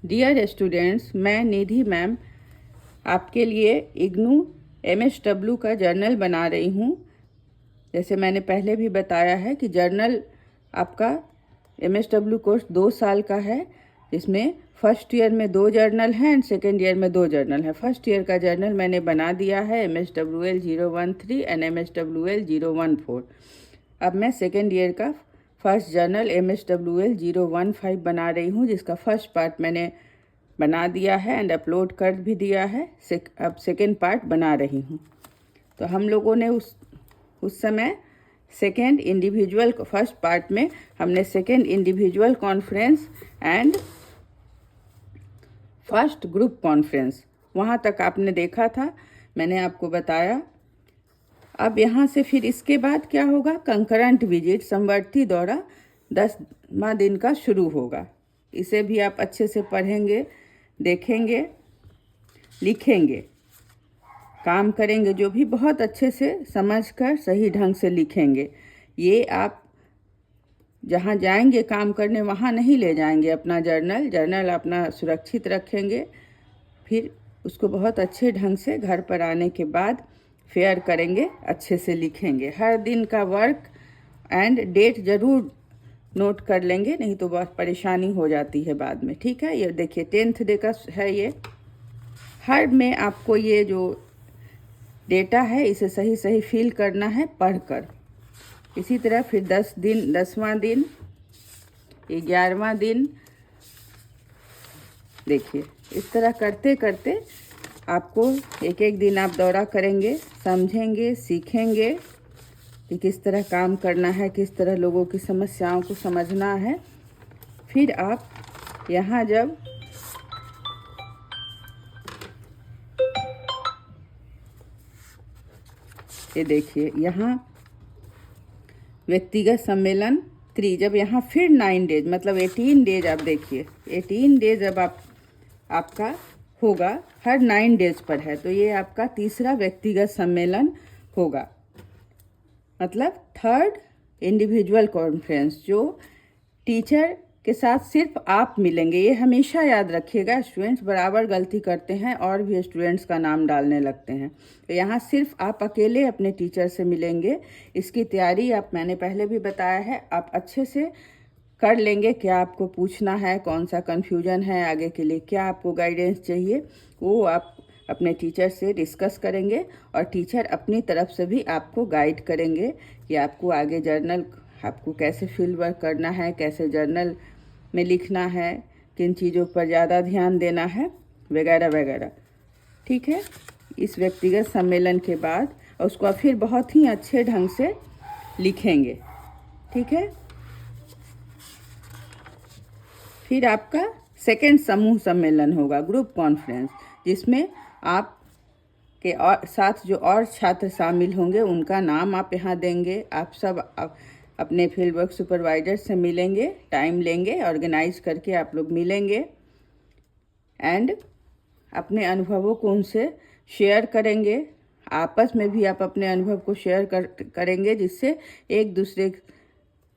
Dear students, मैं निधि ma'am आपके लिए इग्नू MSW का जर्नल बना रही हूँ। जैसे मैंने पहले भी बताया है कि जर्नल आपका MSW कोर्स 2 साल का है, जिसमें फर्स्ट ईयर में 2 जर्नल हैं एंड सेकेंड ईयर में 2 जर्नल हैं। फर्स्ट ईयर का जर्नल मैंने बना दिया है MSWL 013 एंड MSWL 014। अब मैं सेकेंड ईयर का फर्स्ट जर्नल MSWL 015 बना रही हूँ, जिसका फर्स्ट पार्ट मैंने बना दिया है एंड अपलोड कर भी दिया है। अब सेकेंड पार्ट बना रही हूँ। तो हम लोगों ने उस समय सेकेंड इंडिविजुअल, फर्स्ट पार्ट में हमने second individual conference and first group conference वहाँ तक आपने देखा था, मैंने आपको बताया। अब यहाँ से फिर इसके बाद क्या होगा, कंकरेंट विजिट समवर्ती दौरा 10वां दिन का शुरू होगा। इसे भी आप अच्छे से पढ़ेंगे, देखेंगे, लिखेंगे, काम करेंगे, जो भी बहुत अच्छे से समझकर सही ढंग से लिखेंगे। ये आप जहाँ जाएंगे काम करने वहाँ नहीं ले जाएंगे अपना जर्नल अपना सुरक्षित रखेंगे। फिर उसको बहुत अच्छे ढंग से घर पर आने के बाद फेयर करेंगे, अच्छे से लिखेंगे। हर दिन का वर्क एंड डेट ज़रूर नोट कर लेंगे, नहीं तो बहुत परेशानी हो जाती है बाद में। ठीक है, ये देखिए 10th डे का है। ये हर में आपको ये जो डेटा है इसे सही सही फिल करना है पढ़कर। इसी तरह फिर 10वां दिन, 11वां दिन, देखिए इस तरह करते करते आपको एक एक दिन आप दौरा करेंगे, समझेंगे, सीखेंगे कि किस तरह काम करना है, किस तरह लोगों की समस्याओं को समझना है। फिर आप यहाँ जब ये देखिए यहाँ व्यक्तिगत सम्मेलन 3, जब यहाँ फिर 9 डेज मतलब 18 डेज, आप देखिए 18 डेज अब आपका होगा, हर 9 डेज पर है, तो ये आपका तीसरा व्यक्तिगत सम्मेलन होगा। मतलब थर्ड इंडिविजुअल कॉन्फ्रेंस, जो टीचर के साथ सिर्फ आप मिलेंगे। ये हमेशा याद रखिएगा, स्टूडेंट्स बराबर गलती करते हैं और भी स्टूडेंट्स का नाम डालने लगते हैं। तो यहाँ सिर्फ आप अकेले अपने टीचर से मिलेंगे। इसकी तैयारी मैंने पहले भी बताया है, आप अच्छे से कर लेंगे। क्या आपको पूछना है, कौन सा कन्फ्यूजन है, आगे के लिए क्या आपको गाइडेंस चाहिए, वो आप अपने टीचर से डिस्कस करेंगे और टीचर अपनी तरफ से भी आपको गाइड करेंगे कि आपको आगे जर्नल आपको कैसे फील्ड वर्क करना है, कैसे जर्नल में लिखना है, किन चीज़ों पर ज़्यादा ध्यान देना है, वगैरह वगैरह। ठीक है, इस व्यक्तिगत सम्मेलन के बाद उसको आप फिर बहुत ही अच्छे ढंग से लिखेंगे। ठीक है, फिर आपका सेकेंड समूह सम्मेलन होगा, ग्रुप कॉन्फ्रेंस, जिसमें आप के और साथ जो और छात्र शामिल होंगे उनका नाम आप यहाँ देंगे। आप सब अपने फील्ड वर्क सुपरवाइजर से मिलेंगे, टाइम लेंगे, ऑर्गेनाइज करके आप लोग मिलेंगे एंड अपने अनुभवों को उनसे शेयर करेंगे। आपस में भी आप अपने अनुभव को शेयर करेंगे, जिससे एक दूसरे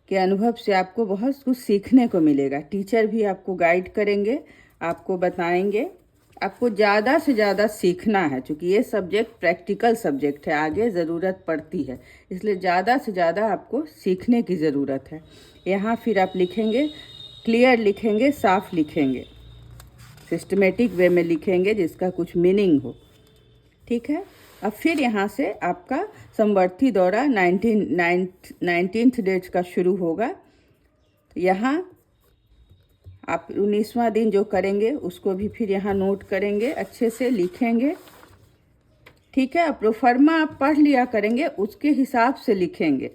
के अनुभव से आपको बहुत कुछ सीखने को मिलेगा। टीचर भी आपको गाइड करेंगे, आपको बताएंगे। आपको ज़्यादा से ज़्यादा सीखना है, क्योंकि ये सब्जेक्ट प्रैक्टिकल सब्जेक्ट है, आगे ज़रूरत पड़ती है, इसलिए ज़्यादा से ज़्यादा आपको सीखने की ज़रूरत है। यहाँ फिर आप लिखेंगे, क्लियर लिखेंगे, साफ लिखेंगे, सिस्टमेटिक वे में लिखेंगे जिसका कुछ मीनिंग हो। ठीक है, अब फिर यहाँ से आपका समवर्ती दौरा 19th डेट का शुरू होगा। यहाँ आप 19वां दिन जो करेंगे उसको भी फिर यहाँ नोट करेंगे, अच्छे से लिखेंगे। ठीक है, प्रोफर्मा आप पढ़ लिया करेंगे, उसके हिसाब से लिखेंगे।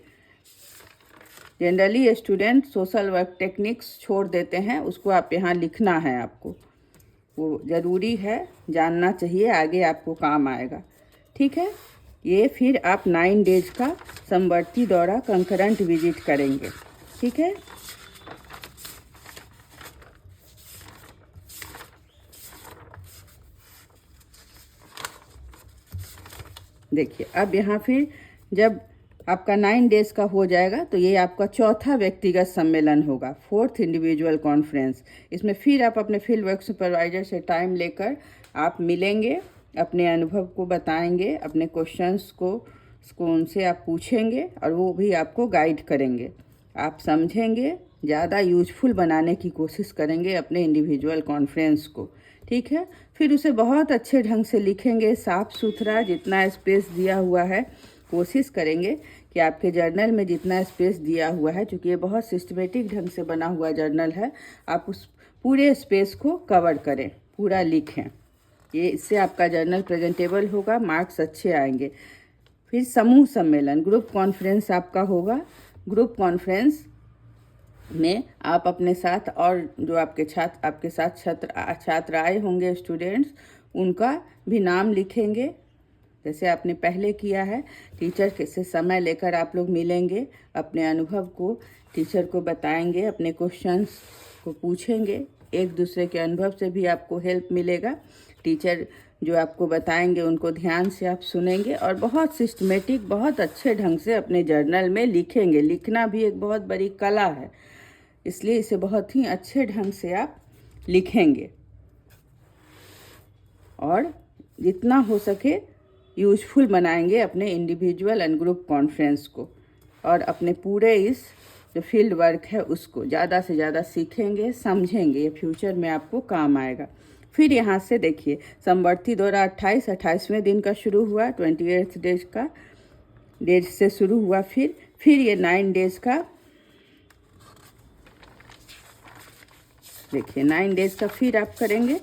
Generally student social work techniques छोड़ देते हैं, उसको आप यहाँ लिखना है, आपको वो ज़रूरी है, जानना चाहिए, आगे आपको काम आएगा। ठीक है, ये फिर आप 9 डेज का समवर्ती दौरा कंकरेंट विजिट करेंगे। ठीक है, देखिए अब यहाँ फिर जब आपका 9 डेज का हो जाएगा तो ये आपका चौथा व्यक्तिगत सम्मेलन होगा, 4th इंडिविजुअल कॉन्फ्रेंस। इसमें फिर आप अपने फील्ड वर्क सुपरवाइजर से टाइम लेकर आप मिलेंगे, अपने अनुभव को बताएंगे, अपने क्वेश्चंस को उनसे आप पूछेंगे और वो भी आपको गाइड करेंगे। आप समझेंगे, ज़्यादा यूजफुल बनाने की कोशिश करेंगे अपने इंडिविजुअल कॉन्फ्रेंस को, ठीक है। फिर उसे बहुत अच्छे ढंग से लिखेंगे, साफ़ सुथरा, जितना स्पेस दिया हुआ है कोशिश करेंगे कि आपके जर्नल में जितना स्पेस दिया हुआ है, चूँकि ये बहुत सिस्टमेटिक ढंग से बना हुआ जर्नल है, आप उस पूरे स्पेस को कवर करें, पूरा लिखें। ये इससे आपका जर्नल प्रेजेंटेबल होगा, मार्क्स अच्छे आएंगे। फिर समूह सम्मेलन, ग्रुप कॉन्फ्रेंस आपका होगा। ग्रुप कॉन्फ्रेंस में आप अपने साथ और जो आपके साथ छात्र आए होंगे, स्टूडेंट्स, उनका भी नाम लिखेंगे जैसे आपने पहले किया है। टीचर से समय लेकर आप लोग मिलेंगे, अपने अनुभव को टीचर को बताएंगे, अपने क्वेश्चंस को पूछेंगे। एक दूसरे के अनुभव से भी आपको हेल्प मिलेगा। टीचर जो आपको बताएंगे उनको ध्यान से आप सुनेंगे और बहुत सिस्टमेटिक, बहुत अच्छे ढंग से अपने जर्नल में लिखेंगे। लिखना भी एक बहुत बड़ी कला है, इसलिए इसे बहुत ही अच्छे ढंग से आप लिखेंगे और जितना हो सके यूजफुल बनाएंगे अपने इंडिविजुअल एंड ग्रुप कॉन्फ्रेंस को, और अपने पूरे इस जो फील्ड वर्क है उसको ज़्यादा से ज़्यादा सीखेंगे, समझेंगे। ये फ्यूचर में आपको काम आएगा। फिर यहाँ से देखिए, समवर्ती दौरा 28वें दिन का शुरू हुआ, 28 डेज का डेज से शुरू हुआ। फिर ये 9 डेज का, देखिए 9 डेज का फिर आप करेंगे।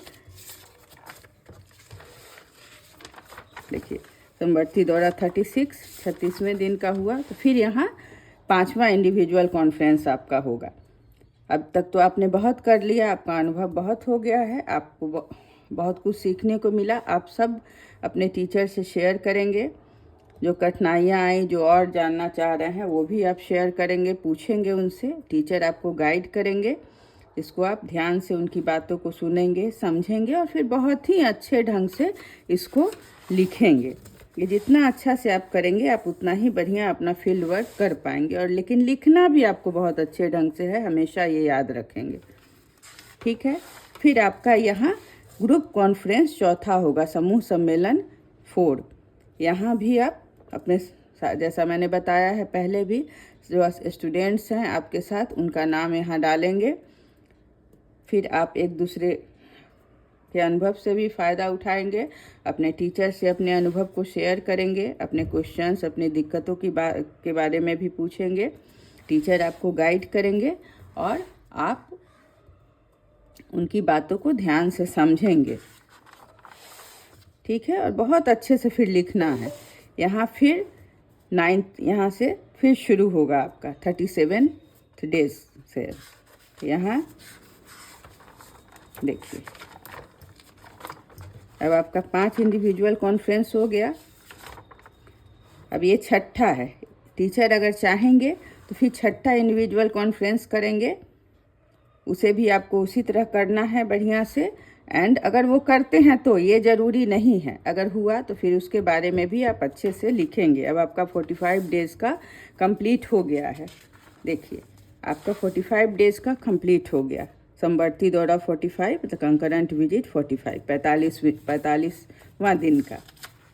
देखिए समवर्ती दौरा 36वें दिन का हुआ, तो फिर यहाँ 5वां इंडिविजुअल कॉन्फ्रेंस आपका होगा। अब तक तो आपने बहुत कर लिया, आपका अनुभव बहुत हो गया है, आपको बहुत कुछ सीखने को मिला। आप सब अपने टीचर से शेयर करेंगे, जो कठिनाइयाँ आई, जो और जानना चाह रहे हैं वो भी आप शेयर करेंगे, पूछेंगे उनसे। टीचर आपको गाइड करेंगे, इसको आप ध्यान से उनकी बातों को सुनेंगे, समझेंगे और फिर बहुत ही अच्छे ढंग से इसको लिखेंगे। ये जितना अच्छा से आप करेंगे, आप उतना ही बढ़िया अपना फील्ड वर्क कर पाएंगे। और लेकिन लिखना भी आपको बहुत अच्छे ढंग से है, हमेशा ये याद रखेंगे, ठीक है। फिर आपका यहाँ ग्रुप कॉन्फ्रेंस चौथा होगा, समूह सम्मेलन 4। यहाँ भी आप अपने, जैसा मैंने बताया है पहले भी, जो स्टूडेंट्स हैं आपके साथ, उनका नाम यहाँ डालेंगे। फिर आप एक दूसरे के अनुभव से भी फ़ायदा उठाएंगे, अपने टीचर से अपने अनुभव को शेयर करेंगे, अपने क्वेश्चंस, अपनी दिक्कतों के बारे में भी पूछेंगे। टीचर आपको गाइड करेंगे और आप उनकी बातों को ध्यान से समझेंगे, ठीक है। और बहुत अच्छे से फिर लिखना है। यहाँ फिर 9 यहाँ से फिर शुरू होगा आपका 37 डेज से। यहाँ देखिए, अब आपका 5 इंडिविजुअल कॉन्फ्रेंस हो गया। अब ये छठा है। टीचर अगर चाहेंगे तो फिर छठा इंडिविजुअल कॉन्फ्रेंस करेंगे, उसे भी आपको उसी तरह करना है बढ़िया से। एंड अगर वो करते हैं तो ये ज़रूरी नहीं है, अगर हुआ तो फिर उसके बारे में भी आप अच्छे से लिखेंगे। अब आपका 45 डेज़ का कंप्लीट हो गया है। देखिए आपका 45 डेज़ का कंप्लीट हो गया। समवर्ती दौरा 45, द कंकरेंट विजिट 45, 45वां दिन का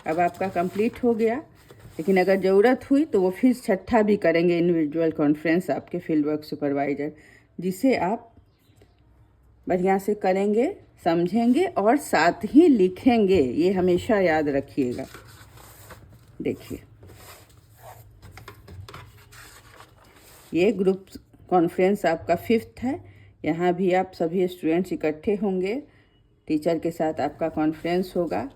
अब आपका कंप्लीट हो गया। लेकिन अगर ज़रूरत हुई तो वो फिर छठा भी करेंगे इंडिविजुअल कॉन्फ्रेंस आपके फील्ड वर्क सुपरवाइज़र, जिसे आप बढ़िया से करेंगे, समझेंगे और साथ ही लिखेंगे। ये हमेशा याद रखिएगा। देखिए ये ग्रुप कॉन्फ्रेंस आपका 5th है। यहाँ भी आप सभी स्टूडेंट्स इकट्ठे होंगे, टीचर के साथ आपका कॉन्फ्रेंस होगा।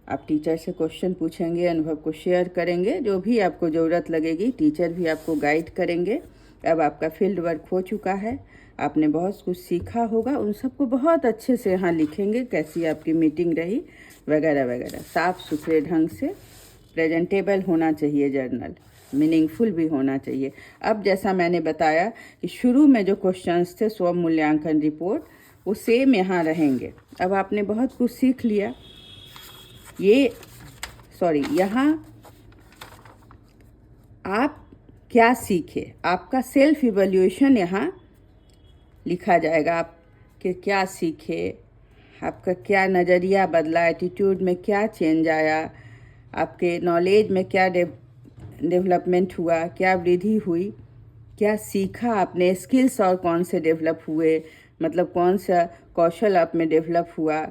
आप टीचर से क्वेश्चन पूछेंगे, अनुभव को शेयर करेंगे, जो भी आपको ज़रूरत लगेगी टीचर भी आपको गाइड करेंगे। अब आपका फील्ड वर्क हो चुका है, आपने बहुत कुछ सीखा होगा, उन सबको बहुत अच्छे से यहाँ लिखेंगे, कैसी आपकी मीटिंग रही वगैरह वगैरह। साफ़ सुथरे ढंग से प्रेजेंटेबल होना चाहिए जर्नल, मीनिंगफुल भी होना चाहिए। अब जैसा मैंने बताया कि शुरू में जो क्वेश्चंस थे, स्व मूल्यांकन रिपोर्ट, वो सेम यहाँ रहेंगे। अब आपने बहुत कुछ सीख लिया। यहाँ आप क्या सीखे, आपका सेल्फ इवैल्यूएशन यहाँ लिखा जाएगा। आप कि क्या सीखे, आपका क्या नज़रिया बदला, एटीट्यूड में क्या चेंज आया, आपके नॉलेज में क्या डेवलपमेंट हुआ, क्या वृद्धि हुई, क्या सीखा आपने, स्किल्स और कौन से डेवलप हुए, मतलब कौन सा कौशल आप में डेवलप हुआ,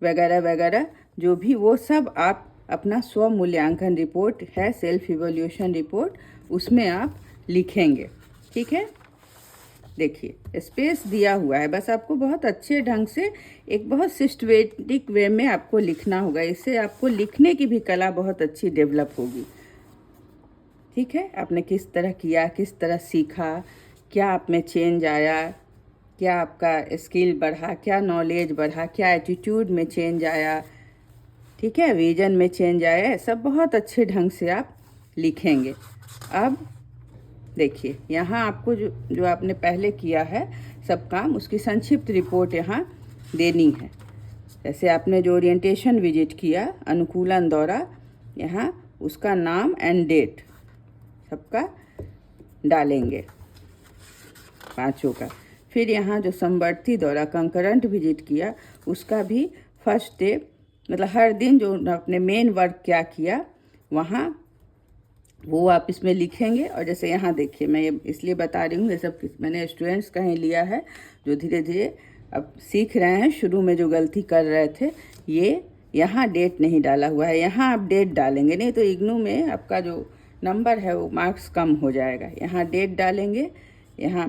वगैरह वगैरह, जो भी वो सब आप अपना स्व मूल्यांकन रिपोर्ट है, सेल्फ इवैल्यूएशन रिपोर्ट, उसमें आप लिखेंगे। ठीक है, देखिए स्पेस दिया हुआ है, बस आपको बहुत अच्छे ढंग से एक बहुत सिस्टमेटिक वे में आपको लिखना होगा। इससे आपको लिखने की भी कला बहुत अच्छी डेवलप होगी। ठीक है, आपने किस तरह किया, किस तरह सीखा, क्या आप में चेंज आया, क्या आपका स्किल बढ़ा, क्या नॉलेज बढ़ा, क्या एटीट्यूड में चेंज आया, ठीक है, विजन में चेंज आया, सब बहुत अच्छे ढंग से आप लिखेंगे। अब देखिए यहाँ आपको जो आपने पहले किया है सब काम, उसकी संक्षिप्त रिपोर्ट यहाँ देनी है। जैसे आपने जो ओरिएंटेशन विजिट किया, अनुकूलन दौरा, यहाँ उसका नाम एंड डेट सबका डालेंगे, पांचों का। फिर यहाँ जो समवर्ती दौरा कंकरेंट विजिट किया, उसका भी फर्स्ट डे, मतलब हर दिन जो आपने मेन वर्क क्या किया वहाँ, वो आप इसमें लिखेंगे। और जैसे यहाँ देखिए, मैं ये इसलिए बता रही हूँ, ये सब मैंने स्टूडेंट्स का ही लिया है जो धीरे धीरे अब सीख रहे हैं। शुरू में जो गलती कर रहे थे, ये यहाँ डेट नहीं डाला हुआ है, यहाँ आप डेट डालेंगे, नहीं तो इग्नू में आपका जो नंबर है वो मार्क्स कम हो जाएगा। यहाँ डेट डालेंगे, यहाँ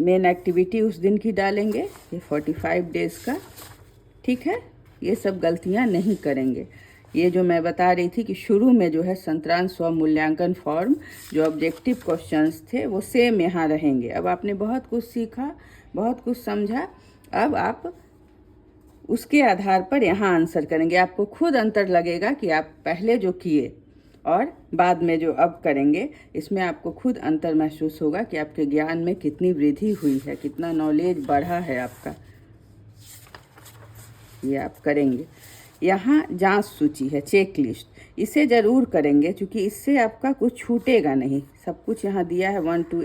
मेन एक्टिविटी उस दिन की डालेंगे, ये 45 डेज़ का। ठीक है, ये सब गलतियाँ नहीं करेंगे। ये जो मैं बता रही थी कि शुरू में जो है संतरांश स्व मूल्यांकन फॉर्म, जो ऑब्जेक्टिव क्वेश्चंस थे वो सेम यहाँ रहेंगे। अब आपने बहुत कुछ सीखा, बहुत कुछ समझा, अब आप उसके आधार पर यहाँ आंसर करेंगे। आपको खुद अंतर लगेगा कि आप पहले जो किए और बाद में जो अब करेंगे, इसमें आपको खुद अंतर महसूस होगा कि आपके ज्ञान में कितनी वृद्धि हुई है, कितना नॉलेज बढ़ा है आपका। ये आप करेंगे। यहाँ जांच सूची है, चेक लिस्ट, इसे ज़रूर करेंगे क्योंकि इससे आपका कुछ छूटेगा नहीं। सब कुछ यहाँ दिया है 1 to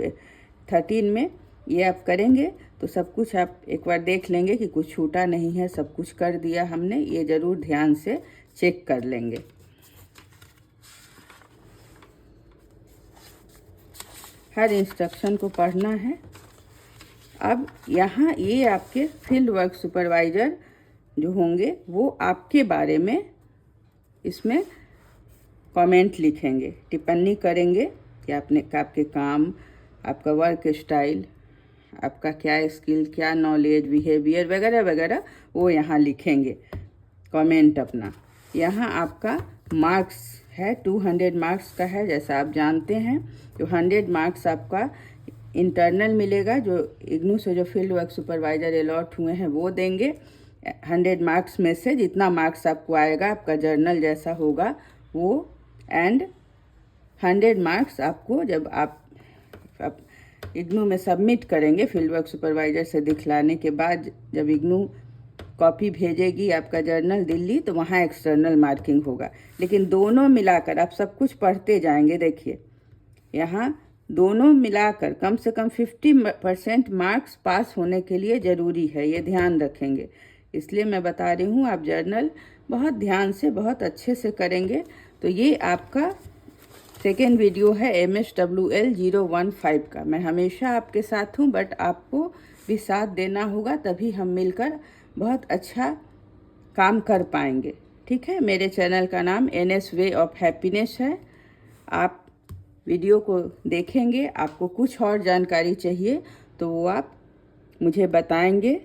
13 में, ये आप करेंगे तो सब कुछ आप एक बार देख लेंगे कि कुछ छूटा नहीं है, सब कुछ कर दिया हमने। ये ज़रूर ध्यान से चेक कर लेंगे। हर इंस्ट्रक्शन को पढ़ना है। अब यहाँ ये आपके फील्ड वर्क सुपरवाइज़र जो होंगे वो आपके बारे में इसमें कमेंट लिखेंगे, टिप्पणी करेंगे कि आपके काम, आपका वर्क स्टाइल, आपका क्या स्किल, क्या नॉलेज, बिहेवियर वगैरह वगैरह, वो यहाँ लिखेंगे कमेंट अपना। यहाँ आपका मार्क्स है, 200 मार्क्स का है, जैसा आप जानते हैं। जो 100 मार्क्स आपका इंटरनल मिलेगा, जो इग्नू से जो फील्ड वर्क सुपरवाइज़र अलॉट हुए हैं वो देंगे। 100 मार्क्स में से जितना मार्क्स आपको आएगा, आपका जर्नल जैसा होगा वो, एंड 100 मार्क्स आपको जब आप इग्नू में सबमिट करेंगे, फील्ड वर्क सुपरवाइज़र से दिखलाने के बाद जब इग्नू कॉपी भेजेगी आपका जर्नल दिल्ली, तो वहाँ एक्सटर्नल मार्किंग होगा। लेकिन दोनों मिलाकर आप सब कुछ पढ़ते जाएंगे। देखिए यहाँ दोनों मिलाकर कम से कम 50% मार्क्स पास होने के लिए ज़रूरी है, ये ध्यान रखेंगे। इसलिए मैं बता रही हूँ, आप जर्नल बहुत ध्यान से, बहुत अच्छे से करेंगे तो ये आपका सेकेंड वीडियो है MSWL 015 का। मैं हमेशा आपके साथ हूँ, बट आपको भी साथ देना होगा, तभी हम मिलकर बहुत अच्छा काम कर पाएंगे। ठीक है, मेरे चैनल का नाम NS वे ऑफ हैप्पीनेस है। आप वीडियो को देखेंगे, आपको कुछ और जानकारी चाहिए तो वो आप मुझे बताएंगे।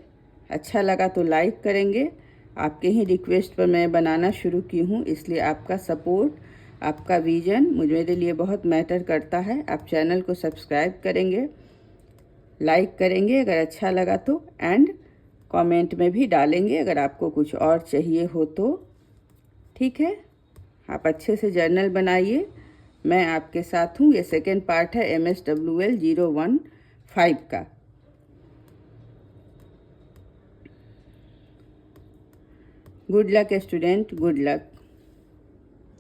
अच्छा लगा तो लाइक करेंगे। आपके ही रिक्वेस्ट पर मैं बनाना शुरू की हूँ, इसलिए आपका सपोर्ट, आपका विजन मेरे लिए बहुत मैटर करता है। आप चैनल को सब्सक्राइब करेंगे, लाइक करेंगे अगर अच्छा लगा तो, एंड कमेंट में भी डालेंगे अगर आपको कुछ और चाहिए हो तो। ठीक है, आप अच्छे से जर्नल बनाइए, मैं आपके साथ हूँ। ये सेकेंड पार्ट है MSWL 015 का। Good luck student, good luck.